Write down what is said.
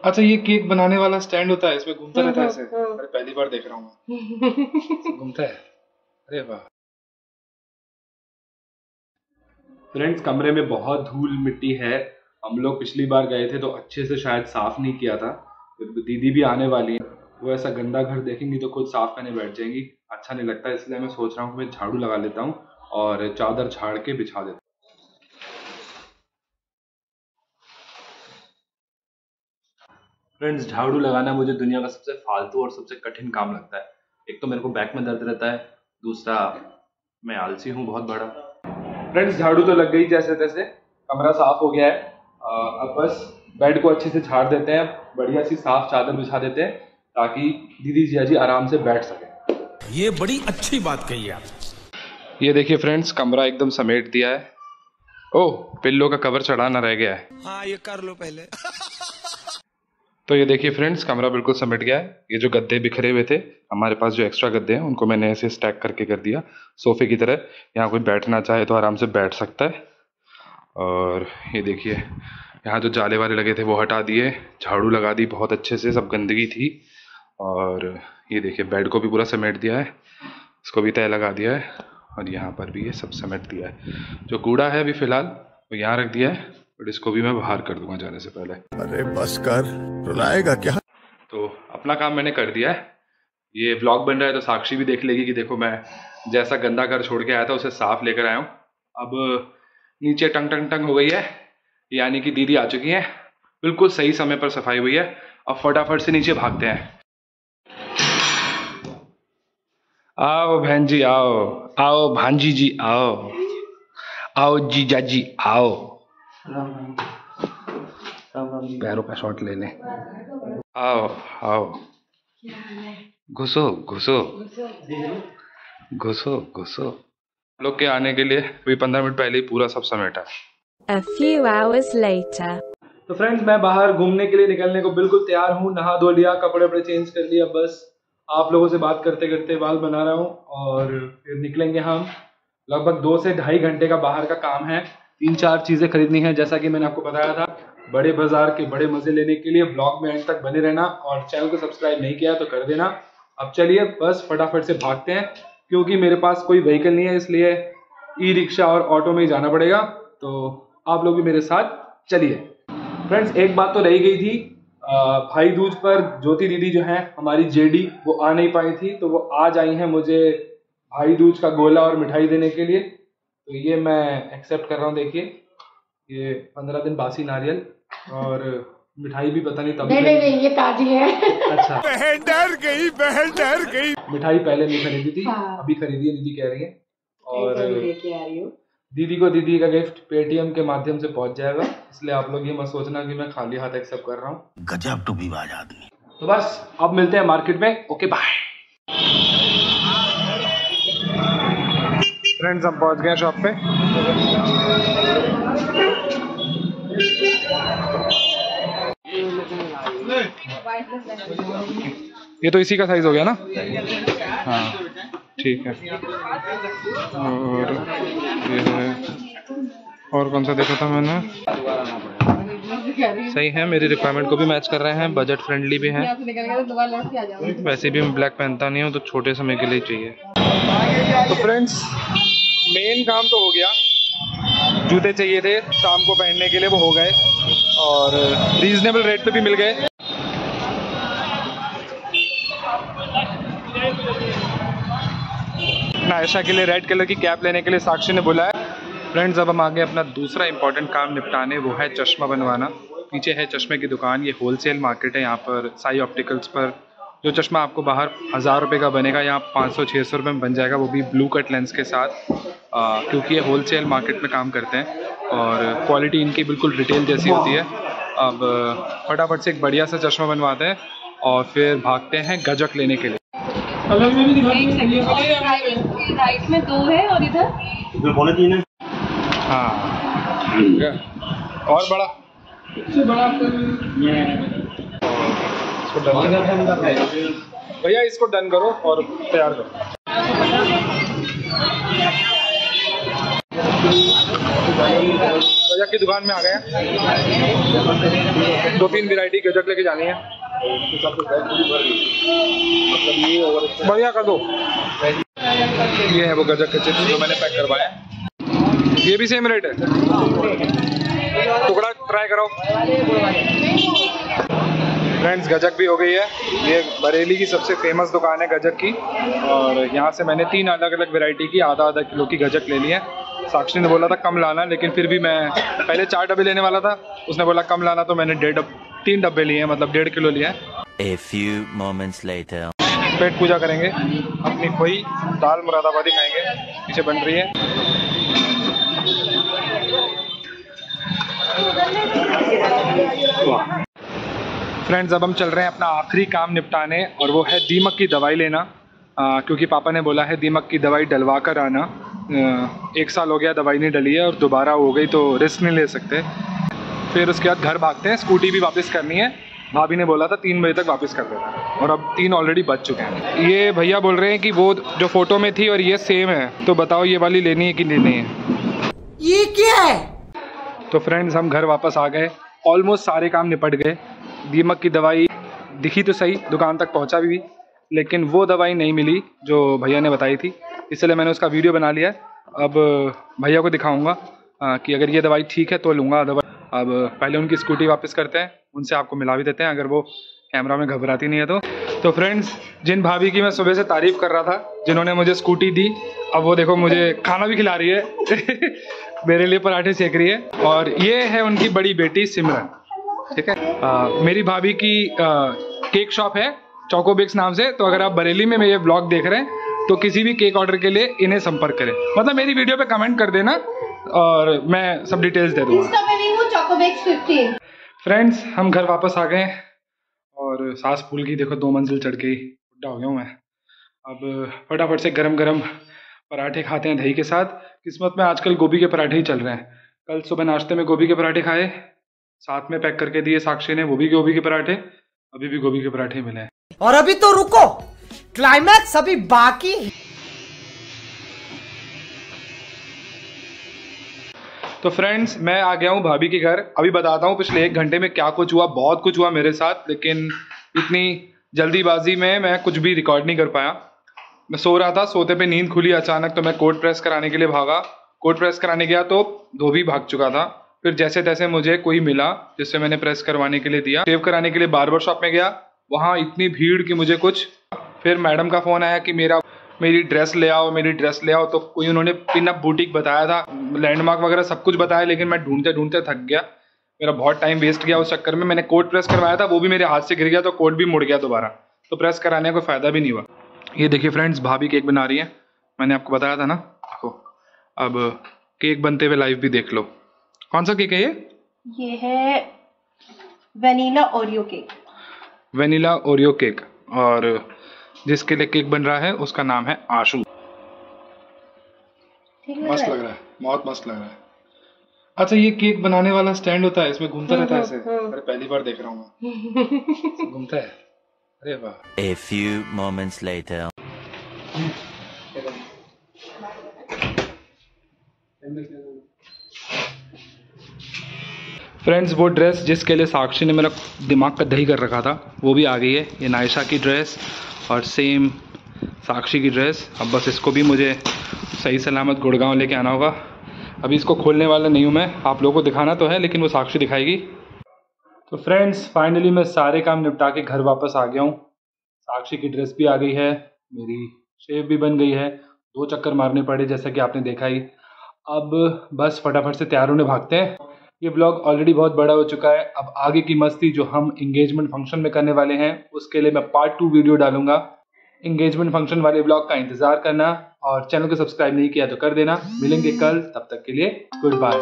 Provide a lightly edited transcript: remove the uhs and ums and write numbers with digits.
अच्छा, ये केक बनाने वाला स्टैंड होता है, इसमें घूमता रहता है ऐसे? अरे पहली बार देख रहा हूँ मैं। घूमता है, अरे वाह। फ्रेंड्स, कमरे में बहुत धूल मिट्टी है। हम लोग पिछली बार गए थे तो अच्छे से शायद साफ नहीं किया था। दीदी भी आने वाली है, वो ऐसा गंदा घर देखेंगी तो खुद साफ करने बैठ जाएंगी, अच्छा नहीं लगता। इसलिए मैं सोच रहा हूँ कि मैं झाड़ू लगा लेता हूँ और चादर झाड़ के बिछा देता हूँ। फ्रेंड्स, झाड़ू लगाना मुझे दुनिया का सबसे फालतू और सबसे कठिन काम लगता है। एक तो मेरे को बैक में दर्द रहता है, दूसरा मैं आलसी हूँ बहुत बड़ा। फ्रेंड्स, झाड़ू तो लग गई जैसे तैसे, कमरा साफ हो गया है। अब बस बेड को अच्छे से झाड़ देते हैं, बढ़िया सी साफ चादर बिछा देते हैं ताकि दीदी जिया जी आराम से बैठ सके। ये बड़ी अच्छी बात कही आप। ये देखिए फ्रेंड्स, कमरा एकदम समेट दिया है। ओह, पिल्लो का कवर चढ़ाना रह गया है। हाँ, ये कर लो पहले। तो ये देखिए फ्रेंड्स, कमरा बिल्कुल समेट गया है। ये जो गद्दे बिखरे हुए थे हमारे पास, जो एक्स्ट्रा गद्दे हैं, उनको मैंने ऐसे स्टैक करके कर दिया सोफे की तरह। यहाँ कोई बैठना चाहे तो आराम से बैठ सकता है। और ये देखिए, यहाँ जो जाले वाले लगे थे वो हटा दिए, झाड़ू लगा दी बहुत अच्छे से, सब गंदगी थी। और ये देखिए, बेड को भी पूरा समेट दिया है, इसको भी तय लगा दिया है, और यहाँ पर भी ये सब समेट दिया है। जो कूड़ा है अभी फ़िलहाल वो यहाँ रख दिया है, बट इसको भी मैं बाहर कर दूंगा जाने से पहले। अरे बस कर, रुलाएगा क्या? तो अपना काम मैंने कर दिया है। ये व्लॉग बन रहा है तो साक्षी भी देख लेगी कि देखो मैं जैसा गंदा घर छोड़ के आया था उसे साफ लेकर आया हूँ। अब नीचे टंग टंग टंग हो गई है, यानी कि दीदी आ चुकी हैं, बिल्कुल सही समय पर सफाई हुई है। अब फटाफट से नीचे भागते हैं। आओ बहन जी आओ, आओ भांजी जी आओ, आओ जीजा जी आओ। पैरों का शॉट ले लें। आओ आओ, घुसो घुसो घुसो घुसो। लोग के आने के लिए अभी 15 मिनट पहले ही पूरा सब समेटा। A few hours later. तो फ्रेंड्स, मैं बाहर घूमने के लिए निकलने को बिल्कुल तैयार हूँ। नहा धो लिया, कपड़े वपड़े चेंज कर लिया, बस आप लोगों से बात करते करते बाल बना रहा हूँ और फिर निकलेंगे हम। लगभग 2 से ढाई घंटे का बाहर का काम है। 3-4 चीज़ें खरीदनी है, जैसा कि मैंने आपको बताया था। बड़े बाजार के बड़े मजे लेने के लिए ब्लॉग में एंड तक बने रहना, और चैनल को सब्सक्राइब नहीं किया तो कर देना। अब चलिए बस फटाफट से भागते हैं, क्योंकि मेरे पास कोई व्हीकल नहीं है, इसलिए ई रिक्शा और ऑटो में ही जाना पड़ेगा। तो आप लोग भी मेरे साथ चलिए। फ्रेंड्स, एक बात तो रही गई थी, भाई दूज पर ज्योति दीदी जो है हमारी जेडी, वो आ नहीं पाई थी, तो वो आज आई हैं मुझे भाई दूज का गोला और मिठाई देने के लिए। तो ये मैं एक्सेप्ट कर रहा हूँ। देखिए, ये 15 दिन बासी नारियल और मिठाई भी पता नहीं तब नहीं, ये ताजी है। अच्छा, बहन डर गई, बहन डर गई। मिठाई पहले नहीं खरीदी थी, हाँ। अभी खरीदी है, दीदी कह रही है। और लेके आ रही हूँ। दीदी को दीदी का गिफ्ट पेटीएम के माध्यम से पहुंच जाएगा, इसलिए आप लोग ये मत सोचना कि मैं खाली हाथ एक्सेप्ट कर रहा हूँ। गजब टूबीबाज आदमी। तो बस अब मिलते हैं मार्केट में। Okay bye. फ्रेंड्स, हम पहुंच गए शॉप पे। ये तो इसी का साइज हो गया ना? हाँ ठीक है। और ये है, और कौन सा देखा था मैंने? सही है, मेरी रिक्वायरमेंट को भी मैच कर रहे हैं, बजट फ्रेंडली भी हैं। वैसे भी मैं ब्लैक पहनता नहीं हूँ, तो छोटे समय के लिए चाहिए। तो फ्रेंड्स, मेन काम तो हो गया। जूते चाहिए थे शाम को पहनने के लिए, वो हो गए और रीजनेबल रेट पे भी मिल गए। नायशा के लिए रेड कलर की कैप लेने के लिए साक्षी ने बुलाया। फ्रेंड्स, अब हम आगे अपना दूसरा इंपॉर्टेंट काम निपटाने, वो है चश्मा बनवाना। पीछे है चश्मे की दुकान, ये होलसेल मार्केट है। यहाँ पर साई ऑप्टिकल्स पर जो चश्मा आपको बाहर 1000 रुपये का बनेगा, यहाँ 500-600 रुपये में बन जाएगा, वो भी ब्लू कट लेंस के साथ। क्योंकि ये होलसेल मार्केट में काम करते हैं और क्वालिटी इनकी बिल्कुल रिटेल जैसी होती है। अब फटाफट से एक बढ़िया सा चश्मा बनवाते हैं और फिर भागते हैं गजक लेने के लिए। अलग में भी राइट में 2 है और इधर पौने 3 है। हाँ ठीक है, और बड़ा इससे बड़ा इसको डन भैया, इसको डन करो और तैयार करो। गजक की दुकान में आ गए हैं। 2-3 वैरायटी गजक लेके जानी है। बढ़िया कर दो। ये है वो गजक के चिप्स जो मैंने पैक करवाए हैं। ये भी सेम रेट है। टुकड़ा ट्राई करो। फ्रेंड्स गजक भी हो गई है। ये बरेली की सबसे फेमस दुकान है गजक की, और यहाँ से मैंने 3 अलग अलग वैरायटी की आधा किलो की गजक ले ली है। साक्षी ने बोला था कम लाना, लेकिन फिर भी मैं पहले 4 डब्बे लेने वाला था, उसने बोला कम लाना, तो मैंने 3 डब्बे लिए हैं, मतलब 1.5 किलो लिया है। A few moments later. पेट पूजा करेंगे, अपनी खोई दाल मुरादाबादी खाएंगे। पीछे बन रही है। फ्रेंड्स अब हम चल रहे हैं अपना आखिरी काम निपटाने, और वो है दीमक की दवाई लेना। क्योंकि पापा ने बोला है दीमक की दवाई डलवा कर आना। 1 साल हो गया दवाई नहीं डली है, और दोबारा हो गई तो रिस्क नहीं ले सकते। फिर उसके बाद घर भागते हैं। स्कूटी भी वापस करनी है, भाभी ने बोला था 3 बजे तक वापस कर देना, और अब 3 ऑलरेडी बज चुके हैं। ये भैया बोल रहे हैं कि वो जो फोटो में थी और ये सेम है, तो बताओ ये वाली लेनी है कि लेनी है। ये क्या है? तो फ्रेंड्स हम घर वापस आ गए, ऑलमोस्ट सारे काम निपट गए। दीमक की दवाई दिखी तो सही, दुकान तक पहुंचा भी, लेकिन वो दवाई नहीं मिली जो भैया ने बताई थी, इसलिए मैंने उसका वीडियो बना लिया है। अब भैया को दिखाऊंगा कि अगर ये दवाई ठीक है तो लूँगा, दवाई। अब पहले उनकी स्कूटी वापस करते हैं, उनसे आपको मिला भी देते हैं अगर वो कैमरा में घबराती नहीं है तो फ्रेंड्स जिन भाभी की मैं सुबह से तारीफ़ कर रहा था, जिन्होंने मुझे स्कूटी दी, अब वो देखो मुझे खाना भी खिला रही है मेरे लिए पराठे सेक रही है। और ये है उनकी बड़ी बेटी सिमरन, ठीक है। मेरी भाभी की केक शॉप है चोकोबिक्स नाम से, तो अगर आप बरेली में मेरे ब्लॉग देख रहे हैं तो किसी भी केक ऑर्डर के लिए इन्हें संपर्क करें, मतलब मेरी वीडियो पे कमेंट कर देना और मैं सब डिटेल्स दे दूँगा। फ्रेंड्स हम घर वापस आ गए, और सांस फूल गई, देखो 2 मंजिल चढ़ के बुढ़ा हो गया हूँ मैं। अब फटाफट से गरम गरम पराठे खाते हैं दही के साथ। किस्मत में आजकल गोभी के पराठे ही चल रहे हैं। कल सुबह नाश्ते में गोभी के पराठे खाए, साथ में पैक करके दिए साक्षी ने, वो भी गोभी के पराठे। अभी भी गोभी के पराठे मिले हैं। और अभी तो रुको, क्लाइमैक्स अभी बाकी। तो फ्रेंड्स मैं आ गया हूँ भाभी के घर। अभी बताता हूँ पिछले 1 घंटे में क्या कुछ हुआ। बहुत कुछ हुआ मेरे साथ, लेकिन इतनी जल्दीबाजी में मैं कुछ भी रिकॉर्ड नहीं कर पाया। मैं सो रहा था, सोते पे नींद खुली अचानक, तो मैं कोट प्रेस कराने के लिए भागा। कोट प्रेस कराने गया तो धोबी भाग चुका था। फिर जैसे तैसे मुझे कोई मिला जिससे मैंने प्रेस करवाने के लिए दिया। शेव कराने के लिए बार्बर शॉप में गया, वहाँ इतनी भीड़ कि मुझे कुछ। फिर मैडम का फ़ोन आया कि मेरी ड्रेस ले आओ, मेरी ड्रेस ले आओ। तो कोई उन्होंने पिन अप बुटीक बताया था, लैंडमार्क वगैरह सब कुछ बताया, लेकिन मैं ढूंढते ढूंढते थक गया। मेरा बहुत टाइम वेस्ट गया उस चक्कर में। मैंने कोट प्रेस करवाया था, वो भी मेरे हाथ से गिर गया, तो कोट भी मुड़ गया दोबारा, तो प्रेस कराने का कोई फ़ायदा भी नहीं हुआ। ये देखिए फ्रेंड्स भाभी केक बना रही है, मैंने आपको बताया था ना। देखो अब केक बनते हुए लाइव भी देख लो। कौन सा केक है ये है vanilla Oreo cake. Vanilla Oreo cake, और जिसके लिए केक बन रहा है उसका नाम है आशु। मस्त लग रहा है, बहुत मस्त लग रहा है। अच्छा ये केक बनाने वाला स्टैंड होता है, इसमें घूमता रहता है ऐसे? अरे पहली बार देख रहा हूँ मैं। घूमता है, अरे वाह। A few moments later. Friends वो ड्रेस जिसके लिए साक्षी ने मेरा दिमाग का दही कर रखा था वो भी आ गई है। ये नायशा की ड्रेस और सेम साक्षी की ड्रेस। अब बस इसको भी मुझे सही सलामत गुड़गांव लेके आना होगा। अभी इसको खोलने वाला नहीं हूँ मैं, आप लोगों को दिखाना तो है, लेकिन वो साक्षी दिखाएगी। तो फ्रेंड्स फाइनली मैं सारे काम निपटा के घर वापस आ गया हूँ। साक्षी की ड्रेस भी आ गई है, मेरी शेव भी बन गई है, 2 चक्कर मारने पड़े जैसा कि आपने देखा ही। अब बस फटाफट से तैयार होने भागते हैं। ये ब्लॉग ऑलरेडी बहुत बड़ा हो चुका है। अब आगे की मस्ती जो हम इंगेजमेंट फंक्शन में करने वाले हैं उसके लिए मैं पार्ट 2 वीडियो डालूंगा। इंगेजमेंट फंक्शन वाले ब्लॉग का इंतजार करना, और चैनल को सब्सक्राइब नहीं किया तो कर देना। मिलेंगे कल, तब तक के लिए गुड बाय।